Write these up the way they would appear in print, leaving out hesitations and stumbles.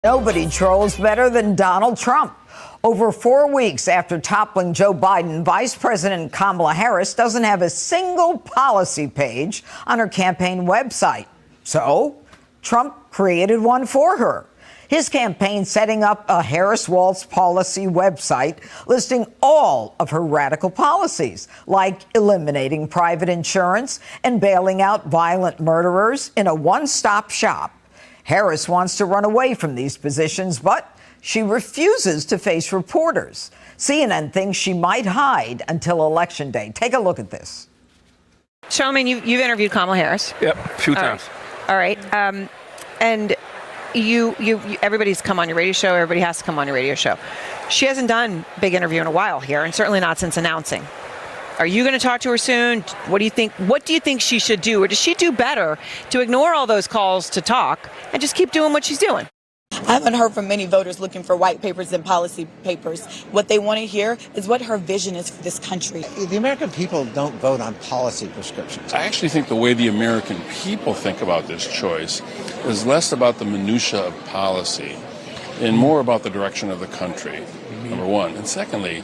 Nobody trolls better than Donald Trump. Over 4 weeks after toppling Joe Biden, Vice President Kamala Harris doesn't have a single policy page on her campaign website. So Trump created one for her. His campaign setting up a Harris Waltz policy website listing all of her radical policies, like eliminating private insurance and bailing out violent murderers in a one-stop shop. Harris wants to run away from these positions, but she refuses to face reporters. CNN thinks she might hide until Election Day. Take a look at this. Showman, you've interviewed Kamala Harris. Yep, a few times. All right. And you everybody's come on your radio show. Everybody has to come on your radio show. She hasn't done a big interview in a while here, and certainly not since announcing. Are you going to talk to her soon? What do you think? What do you think she should do? Or does she do better to ignore all those calls to talk and just keep doing what she's doing? I haven't heard from many voters looking for white papers and policy papers. What they want to hear is what her vision is for this country. The American people don't vote on policy prescriptions. I actually think the way the American people think about this choice is less about the minutia of policy and more about the direction of the country, number one. And secondly,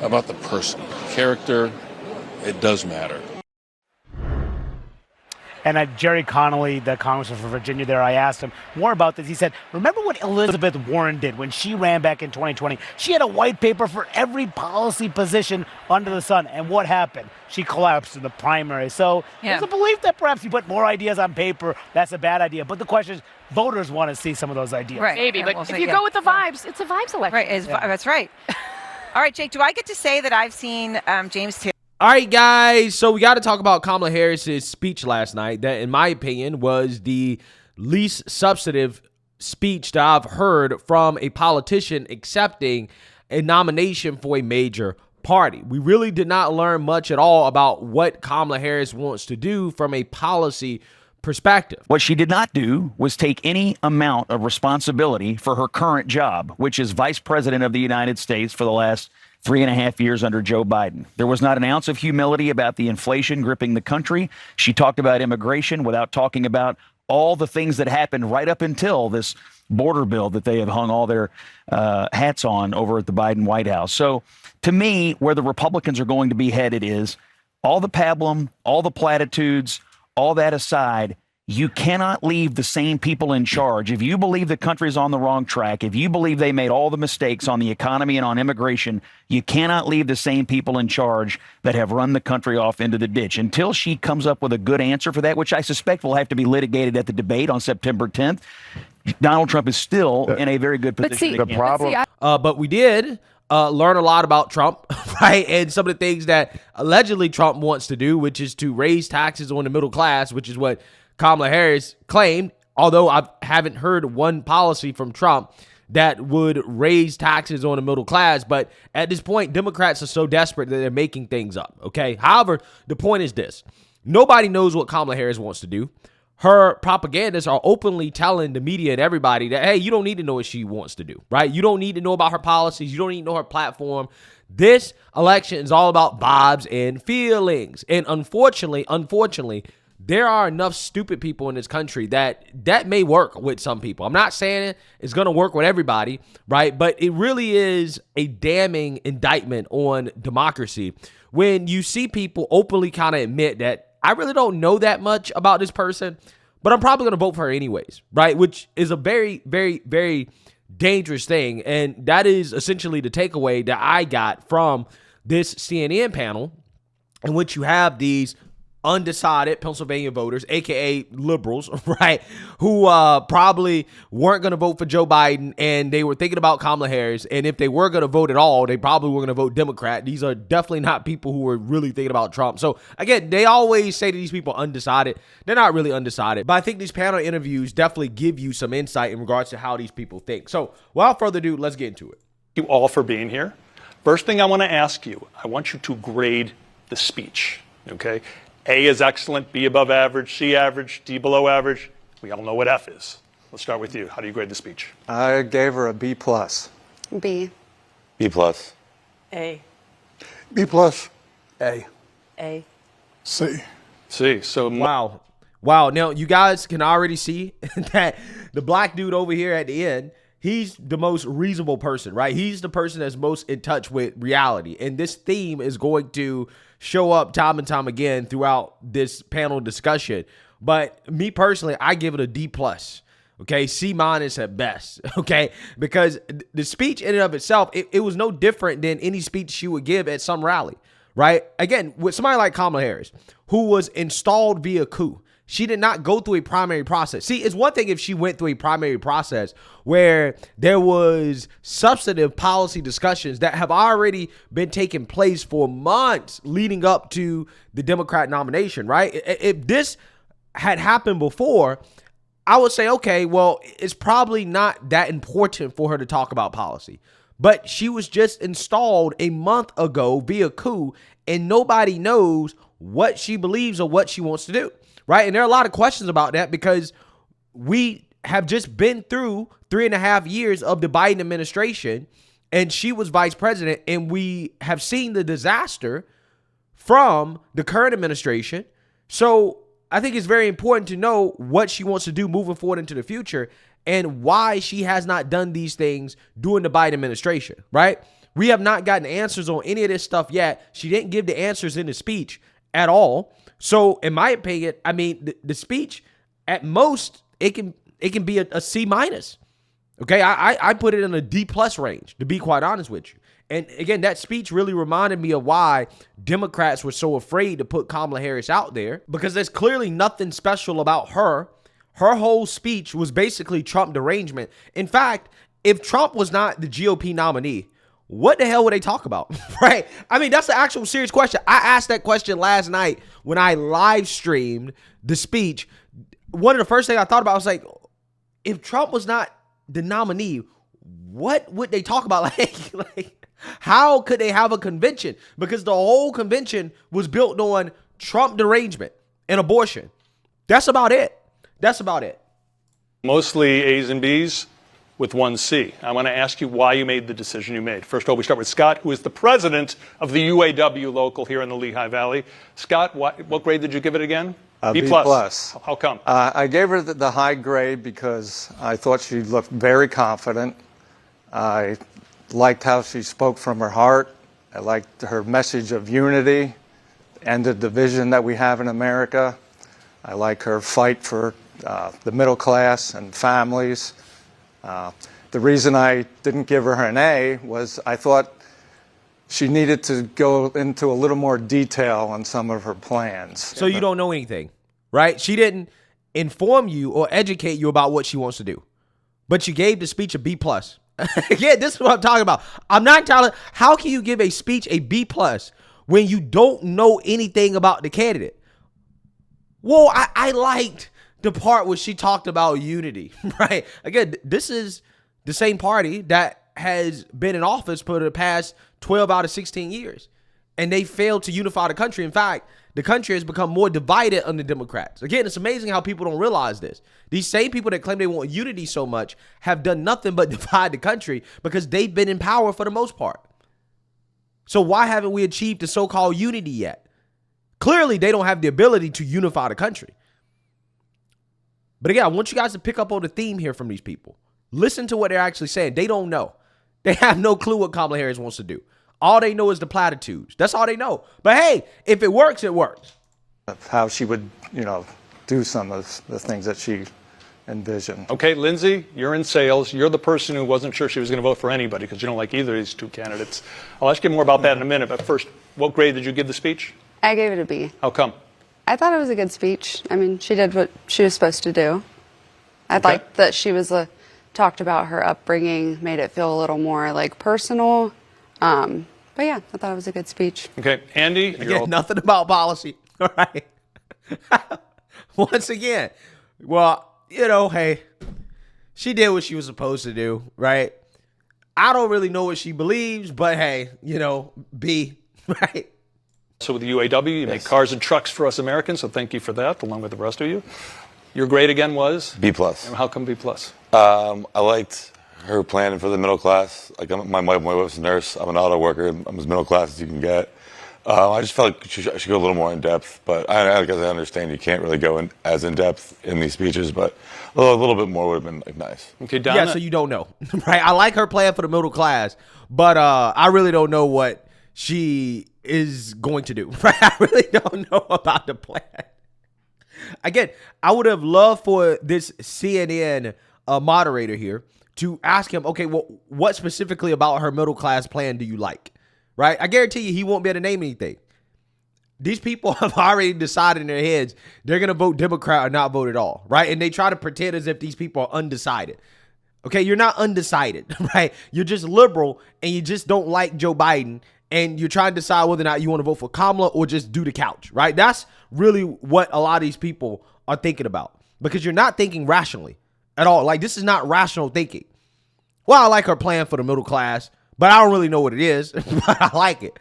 about the person. Character, it does matter. And Jerry Connolly, the congressman from Virginia there, I asked him more about this. He said, remember what Elizabeth Warren did when she ran back in 2020? She had a white paper for every policy position under the sun. And what happened? She collapsed in the primary. So there's a belief that perhaps you put more ideas on paper, that's a bad idea. But the question is, voters want to see some of those ideas. Right. Maybe, but if you go with the vibes, it's a vibes election. Right. That's right. All right, Jake, do I get to say that I've seen James Taylor? All right, guys, so we got to talk about Kamala Harris's speech last night that, in my opinion, was the least substantive speech that I've heard from a politician accepting a nomination for a major party. We really did not learn much at all about what Kamala Harris wants to do from a policy perspective. What she did not do was take any amount of responsibility for her current job, which is Vice President of the United States for the last 3.5 years under Joe Biden. There was not an ounce of humility about the inflation gripping the country. She talked about immigration without talking about all the things that happened right up until this border bill that they have hung all their hats on over at the Biden White House. So to me, where the Republicans are going to be headed is all the pablum, all the platitudes, all that aside, you cannot leave the same people in charge. If you believe the country's on the wrong track, if you believe they made all the mistakes on the economy and on immigration, you cannot leave the same people in charge that have run the country off into the ditch. Until she comes up with a good answer for that, which I suspect will have to be litigated at the debate on September 10th, Donald Trump is still in a very good position. But we did learn a lot about Trump, right? And some of the things that allegedly Trump wants to do, which is to raise taxes on the middle class, which is what Kamala Harris claimed, although I haven't heard one policy from Trump that would raise taxes on the middle class. But at this point, Democrats are so desperate that they're making things up, okay? However, the point is this. Nobody knows what Kamala Harris wants to do. Her propagandists are openly telling the media and everybody that, hey, you don't need to know what she wants to do, right? You don't need to know about her policies. You don't need to know her platform. This election is all about vibes and feelings. And unfortunately, there are enough stupid people in this country that may work with some people. I'm not saying it's going to work with everybody, right? But it really is a damning indictment on democracy when you see people openly kind of admit that I really don't know that much about this person, but I'm probably going to vote for her anyways, right? Which is a very, very, very dangerous thing. And that is essentially the takeaway that I got from this CNN panel, in which you have these undecided Pennsylvania voters, aka liberals, right, who probably weren't going to vote for Joe Biden, and they were thinking about Kamala Harris, and if they were going to vote at all, they probably were going to vote Democrat. These are definitely not people who were really thinking about Trump. So again, they always say to these people undecided. They're not really undecided, but I think these panel interviews definitely give you some insight in regards to how these people think. So without further ado, let's get into it. Thank you all for being here. First thing I want to ask you, I want you to grade the speech, okay? A is excellent, B above average, C average, D below average. We all know what F is. Let's start with you. How do you grade the speech? I gave her a B plus. B. B plus. A. B plus. A. A. C. C. So Wow. Now, you guys can already see that the black dude over here at the end he's the most reasonable person, right? He's the person that's most in touch with reality. And this theme is going to show up time and time again throughout this panel discussion. But me personally, I give it a D+. Okay, C- at best. Okay, because the speech in and of itself, it was no different than any speech she would give at some rally, right? Again, with somebody like Kamala Harris, who was installed via coup. She did not go through a primary process. See, it's one thing if she went through a primary process where there was substantive policy discussions that have already been taking place for months leading up to the Democrat nomination, right? If this had happened before, I would say, okay, well, it's probably not that important for her to talk about policy. But she was just installed a month ago via coup, and nobody knows what she believes or what she wants to do, right? And there are a lot of questions about that because we have just been through 3.5 years of the Biden administration, and she was vice president, and we have seen the disaster from the current administration. So I think it's very important to know what she wants to do moving forward into the future and why she has not done these things during the Biden administration, right? We have not gotten answers on any of this stuff yet. She didn't give the answers in the speech at all. So in my opinion, I mean, the speech at most, it can be a C-. Okay, I put it in a D+ range, to be quite honest with you. And again, that speech really reminded me of why Democrats were so afraid to put Kamala Harris out there, because there's clearly nothing special about her. Her whole speech was basically Trump derangement. In fact, if Trump was not the GOP nominee, what the hell would they talk about, right? I mean, that's the actual serious question. I asked that question last night when I live streamed the speech. One of the first things I thought about was like, if Trump was not the nominee, what would they talk about? Like, how could they have a convention? Because the whole convention was built on Trump derangement and abortion. That's about it. That's about it. Mostly A's and B's with one C. I want to ask you why you made the decision you made. First of all, we start with Scott, who is the president of the UAW local here in the Lehigh Valley. Scott, what grade did you give it again? B+. How come? I gave her the high grade because I thought she looked very confident. I liked how she spoke from her heart. I liked her message of unity and the division that we have in America. I like her fight for the middle class and families. The reason I didn't give her an A was I thought she needed to go into a little more detail on some of her plans. So you don't know anything, right? She didn't inform you or educate you about what she wants to do, but you gave the speech a B+. Again, this is what I'm talking about. I'm not telling, how can you give a speech a B+ when you don't know anything about the candidate? Well, I liked the part where she talked about unity, right? Again, this is the same party that has been in office for the past 12 out of 16 years, and they failed to unify the country. In fact, the country has become more divided under Democrats. Again, it's amazing how people don't realize this. These same people that claim they want unity so much have done nothing but divide the country because they've been in power for the most part. So why haven't we achieved the so-called unity yet? Clearly, they don't have the ability to unify the country. But again, I want you guys to pick up on the theme here from these people. Listen to what they're actually saying. They don't know. They have no clue what Kamala Harris wants to do. All they know is the platitudes. That's all they know. But hey, if it works, it works. How she would, do some of the things that she envisioned. Okay, Lindsay, you're in sales. You're the person who wasn't sure she was going to vote for anybody because you don't like either of these two candidates. I'll ask you more about that in a minute. But first, what grade did you give the speech? I gave it a B. How come? I thought it was a good speech. I mean, she did what she was supposed to do. I liked that she was talked about her upbringing, made it feel a little more like personal. But yeah, I thought it was a good speech. Okay, Andy. Again, nothing about policy. All right. Once again, well, hey, she did what she was supposed to do, right? I don't really know what she believes, but hey, B, right? So with the UAW, you make cars and trucks for us Americans, so thank you for that, along with the rest of you. Your grade again was? B+. And how come B+? I liked her planning for the middle class. Like my wife's a nurse. I'm an auto worker. I'm as middle class as you can get. I just felt like she should go a little more in depth, but I guess I understand you can't really go as in depth in these speeches, but a little bit more would have been like nice. Okay, Donna. Yeah, so you don't know, right? I like her plan for the middle class, but I really don't know what she is going to do, right? I really don't know about the plan. Again, I would have loved for this CNN moderator here to ask him, okay, well, what specifically about her middle class plan do you like? Right? I guarantee you he won't be able to name anything. These people have already decided in their heads they're going to vote Democrat or not vote at all, right? And they try to pretend as if these people are undecided. Okay, you're not undecided, right? You're just liberal and you just don't like Joe Biden and you're trying to decide whether or not you want to vote for Kamala or just do the couch, right? That's really what a lot of these people are thinking about because you're not thinking rationally at all. Like, this is not rational thinking. Well, I like her plan for the middle class, but I don't really know what it is, but I like it.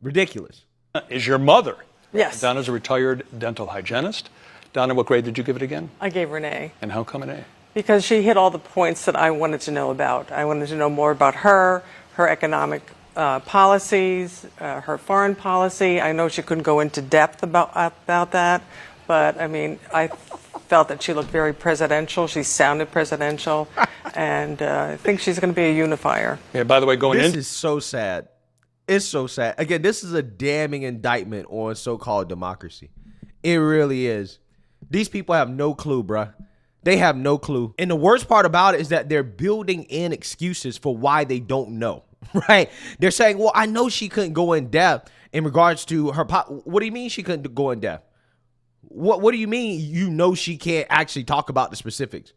Ridiculous. Is your mother. Yes. Donna's a retired dental hygienist. Donna, what grade did you give it again? I gave her an A. And how come an A? Because she hit all the points that I wanted to know about. I wanted to know more about her economic policies, her foreign policy. I know she couldn't go into depth about that, but I mean, I felt that she looked very presidential. She sounded presidential, and I think she's going to be a unifier. Yeah, by the way, This is so sad. It's so sad. Again, this is a damning indictment on so-called democracy. It really is. These people have no clue, bruh. They have no clue. And the worst part about it is that they're building in excuses for why they don't know, right? They're saying, well, I know she couldn't go in depth in regards to her what do you mean she couldn't go in depth? What do you mean you know she can't actually talk about the specifics?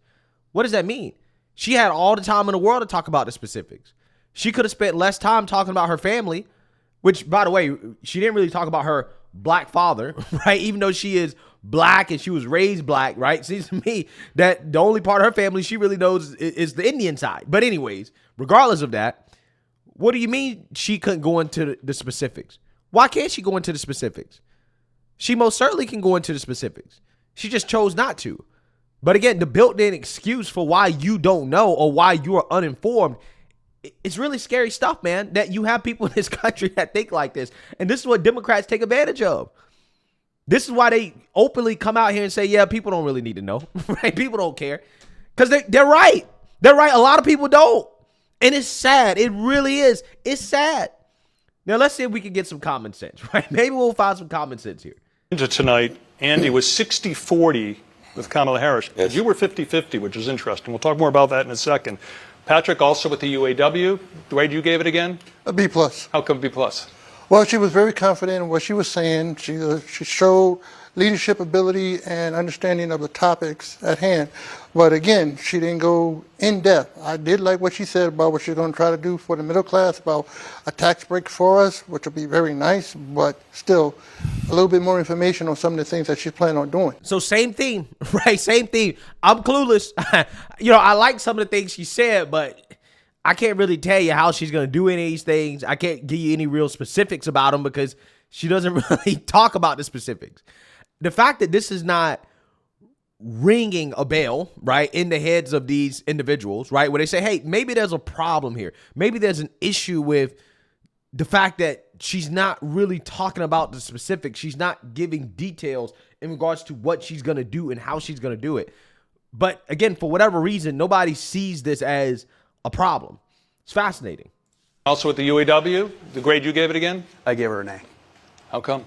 What does that mean? She had all the time in the world to talk about the specifics. She could have spent less time talking about her family, which, by the way, she didn't really talk about her black father, right? Even though she is black and she was raised black, right? Seems to me that the only part of her family she really knows is the Indian side. But anyways, regardless of that, what do you mean she couldn't go into the specifics? Why can't she go into the specifics? She most certainly can go into the specifics. She just chose not to. But again, the built-in excuse for why you don't know or why you are uninformed, it's really scary stuff, man, that you have people in this country that think like this. And this is what Democrats take advantage of. This is why they openly come out here and say, yeah, people don't really need to know, right? People don't care. Because they're right. They're right. A lot of people don't. And it's sad. It really is. It's sad. Now, let's see if we can get some common sense, right? Maybe we'll find some common sense here. Tonight, Andy was 60-40 with Kamala Harris. Yes. You were 50-50, which is interesting. We'll talk more about that in a second. Patrick, also with the UAW. Dwayne, you gave it again? A B+. How come B+? Well, she was very confident in what she was saying. She showed leadership ability and understanding of the topics at hand. But again, she didn't go in depth. I did like what she said about what she's going to try to do for the middle class, about a tax break for us, which will be very nice, but still a little bit more information on some of the things that she's planning on doing. So same thing, right? Same thing. I'm clueless. I like some of the things she said, but I can't really tell you how she's going to do any of these things. I can't give you any real specifics about them because she doesn't really talk about the specifics. The fact that this is not ringing a bell, right, in the heads of these individuals, right, where they say, hey, maybe there's a problem here. Maybe there's an issue with the fact that she's not really talking about the specifics. She's not giving details in regards to what she's going to do and how she's going to do it. But again, for whatever reason, nobody sees this as a problem. It's fascinating. Also with the UAW, the grade you gave it again? I gave her an A. How come?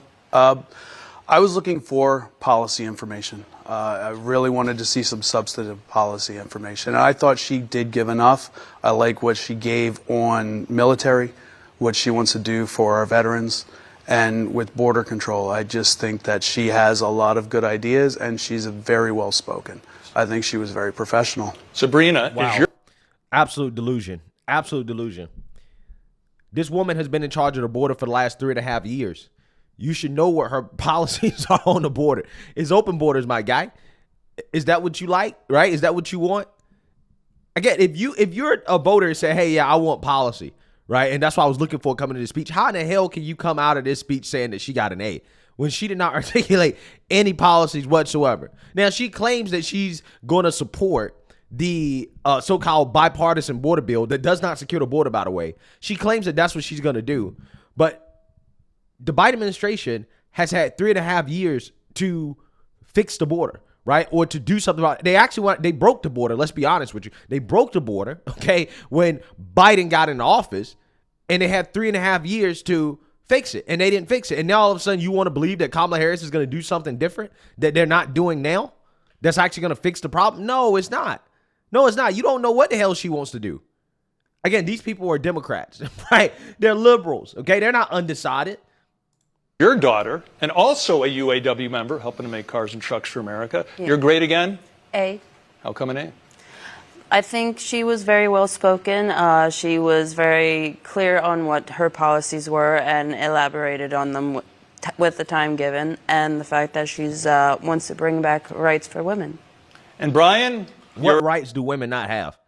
I was looking for policy information. I really wanted to see some substantive policy information. And I thought she did give enough. I like what she gave on military, what she wants to do for our veterans, and with border control. I just think that she has a lot of good ideas, and she's very well spoken. I think she was very professional. Sabrina, wow. is your... Absolute delusion. Absolute delusion. This woman has been in charge of the border for the last 3.5 years. You should know what her policies are on the border. It's open borders, my guy. Is that what you like, right? Is that what you want? Again, if you're a voter and say, hey, yeah, I want policy, right? And that's what I was looking for coming to this speech. How in the hell can you come out of this speech saying that she got an A when she did not articulate any policies whatsoever? Now, she claims that she's going to support the so-called bipartisan border bill that does not secure the border, by the way. She claims that that's what she's going to do. But the Biden administration has had 3.5 years to fix the border, right? Or to do something about it. They broke the border. Let's be honest with you. They broke the border, okay, when Biden got into office, and they had 3.5 years to fix it, and they didn't fix it. And now all of a sudden you want to believe that Kamala Harris is going to do something different that they're not doing now that's actually going to fix the problem? No, it's not. No, it's not. You don't know what the hell she wants to do. Again, these people are Democrats, right? They're liberals, okay? They're not undecided. Your daughter, and also a UAW member, helping to make cars and trucks for America. Yeah. Your grade again? A. How come an A? I think she was very well spoken. She was very clear on what her policies were and elaborated on them with the time given, and the fact that she's wants to bring back rights for women. And Brian, what rights do women not have?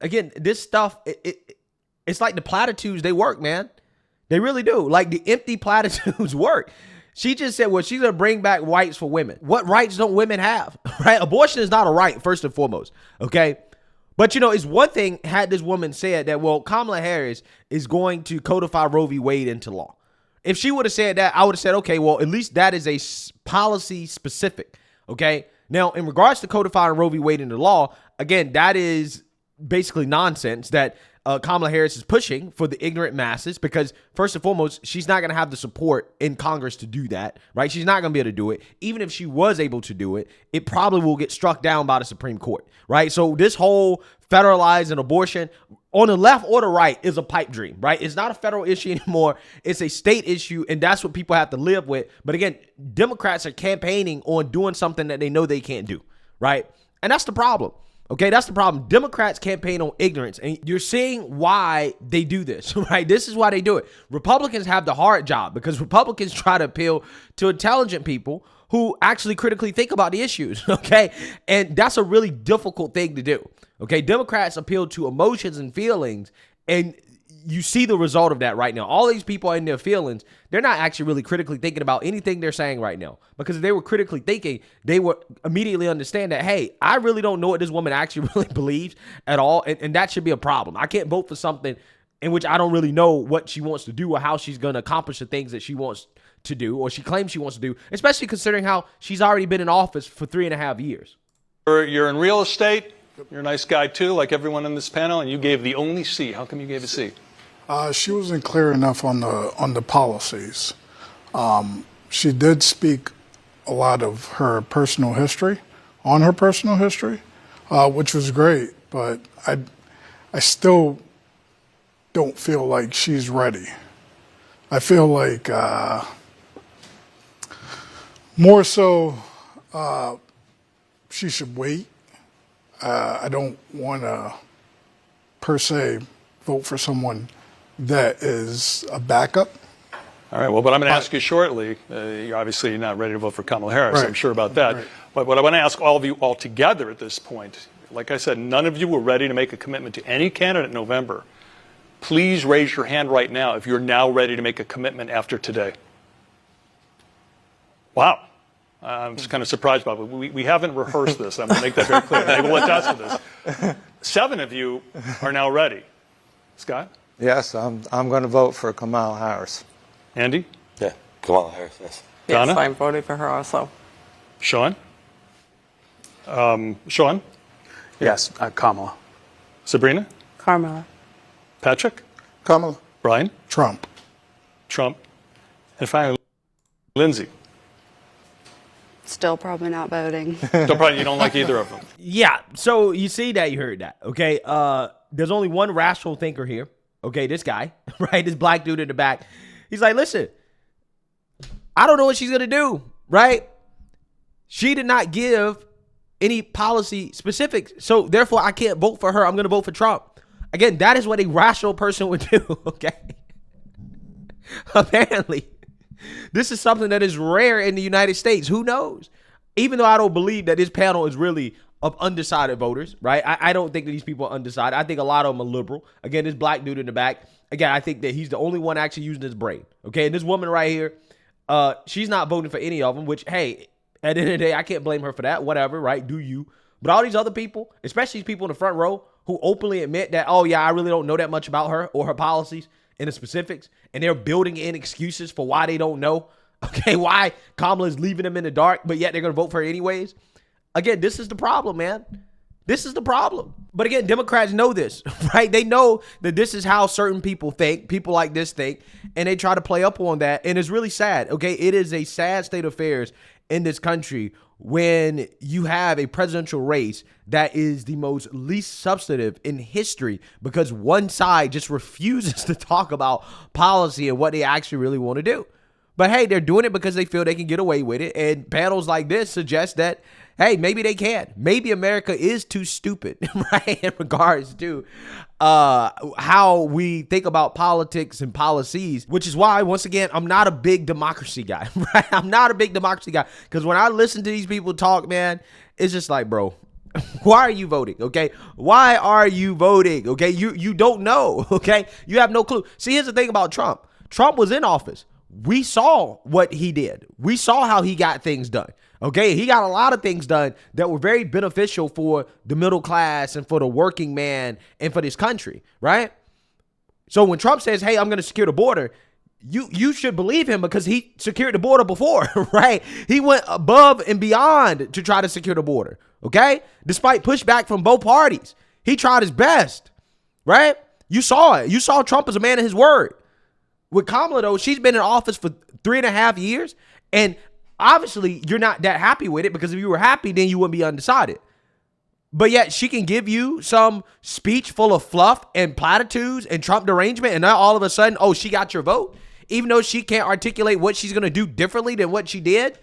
Again, this stuff, it's like the platitudes, they work, man. They really do. Like the empty platitudes work. She just said, well, she's going to bring back rights for women. What rights don't women have, right? Abortion is not a right, first and foremost, okay? But, you know, it's one thing had this woman said that, well, Kamala Harris is going to codify Roe v. Wade into law. If she would have said that, I would have said, okay, well, at least that is a policy specific, okay? Now, in regards to codifying Roe v. Wade into law, again, that is basically nonsense that Kamala Harris is pushing for the ignorant masses, because first and foremost, she's not going to have the support in Congress to do that, right? She's not going to be able to do it. Even if she was able to do it, it probably will get struck down by the Supreme Court, right? So this whole federalizing abortion on the left or the right is a pipe dream, right? It's not a federal issue anymore. It's a state issue, and that's what people have to live with. But again, Democrats are campaigning on doing something that they know they can't do, right? And that's the problem. Okay, that's the problem. Democrats campaign on ignorance, and you're seeing why they do this, right? This is why they do it. Republicans have the hard job because Republicans try to appeal to intelligent people who actually critically think about the issues, okay? And that's a really difficult thing to do, okay? Democrats appeal to emotions and feelings, and you see the result of that right now. All these people in their feelings, they're not actually really critically thinking about anything they're saying right now. Because if they were critically thinking, they would immediately understand that, hey, I really don't know what this woman actually really believes at all. And that should be a problem. I can't vote for something in which I don't really know what she wants to do or how she's going to accomplish the things that she wants to do or she claims she wants to do, especially considering how she's already been in office for 3.5 years. You're in real estate. You're a nice guy, too, like everyone in this panel, and you gave the only C. How come you gave a C? She wasn't clear enough on the policies. She did speak a lot of her personal history, which was great, but I still don't feel like she's ready. I feel like more so she should wait. I don't want to, per se, vote for someone that is a backup. All right, well, but I'm going to ask you shortly. You're obviously not ready to vote for Kamala Harris. Right. I'm sure about that. Right. But what I want to ask all of you all together at this point, like I said, none of you were ready to make a commitment to any candidate in November. Please raise your hand right now if you're now ready to make a commitment after today. Wow. I'm just kind of surprised about it. We haven't rehearsed this. I'm going to make that very clear. They will attest to this. 7 of you are now ready. Scott? Yes, I'm going to vote for Kamala Harris. Andy? Yeah, Kamala Harris, yes. Donna? Yes, I'm voting for her also. Sean? Sean? Yes, Kamala. Sabrina? Kamala. Patrick? Kamala. Brian? Trump. Trump. And finally, Lindsay. Still probably not voting. So probably you don't like either of them. Yeah, so you see that, you heard that, okay? There's only one rational thinker here, okay? This guy, right? This black dude in the back. He's like, listen, I don't know what she's going to do, right? She did not give any policy specifics, so therefore I can't vote for her. I'm going to vote for Trump. Again, that is what a rational person would do, okay? Apparently. This is something that is rare in the United States. Who knows? Even though I don't believe that this panel is really of undecided voters, right? I don't think that these people are undecided. I think a lot of them are liberal. Again, this black dude in the back, again, I think that he's the only one actually using his brain, okay? And this woman right here, she's not voting for any of them, which, hey, at the end of the day, I can't blame her for that. Whatever, right? Do you? But all these other people, especially these people in the front row who openly admit that, oh, yeah, I really don't know that much about her or her policies, in the specifics, and they're building in excuses for why they don't know, okay, why Kamala is leaving them in the dark, but yet they're going to vote for her anyways. Again, this is the problem, man. This is the problem. But again, Democrats know this, right? They know that this is how certain people think, people like this think, and they try to play up on that. And it's really sad, okay? It is a sad state of affairs in this country when you have a presidential race that is the most least substantive in history because one side just refuses to talk about policy and what they actually really want to do. But hey, they're doing it because they feel they can get away with it. And panels like this suggest that, hey, maybe they can. Maybe America is too stupid, right, in regards to how we think about politics and policies, which is why, once again, I'm not a big democracy guy, right? I'm not a big democracy guy because when I listen to these people talk, man, it's just like, bro, why are you voting, okay? Why are you voting, okay? You don't know, okay? You have no clue. See, here's the thing about Trump. Trump was in office. We saw what he did. We saw how he got things done. Okay, he got a lot of things done that were very beneficial for the middle class and for the working man and for this country, right? So when Trump says, hey, I'm going to secure the border, you should believe him because he secured the border before, right? He went above and beyond to try to secure the border, okay? Despite pushback from both parties. He tried his best, right? You saw it. You saw Trump as a man of his word. With Kamala, though, she's been in office for 3.5 years, and obviously you're not that happy with it because if you were happy, then you wouldn't be undecided. But yet she can give you some speech full of fluff and platitudes and Trump derangement, and now all of a sudden, oh, she got your vote, even though she can't articulate what she's going to do differently than what she did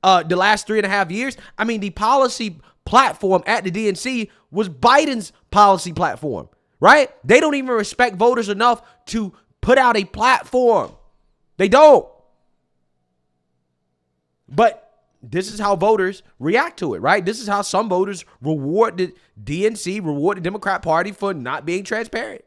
the last 3.5 years. I mean, the policy platform at the DNC was Biden's policy platform, right? They don't even respect voters enough to put out a platform. They don't. But this is how voters react to it, right? This is how some voters reward the DNC, reward the Democrat Party for not being transparent.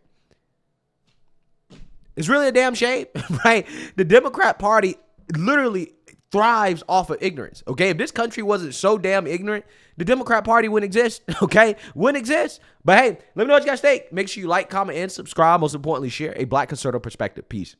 It's really a damn shame, right? The Democrat Party literally thrives off of ignorance, okay? If this country wasn't so damn ignorant, the Democrat Party wouldn't exist, okay? Wouldn't exist. But hey, let me know what you guys think. Make sure you like, comment, and subscribe. Most importantly, share a Black conservative perspective. Peace.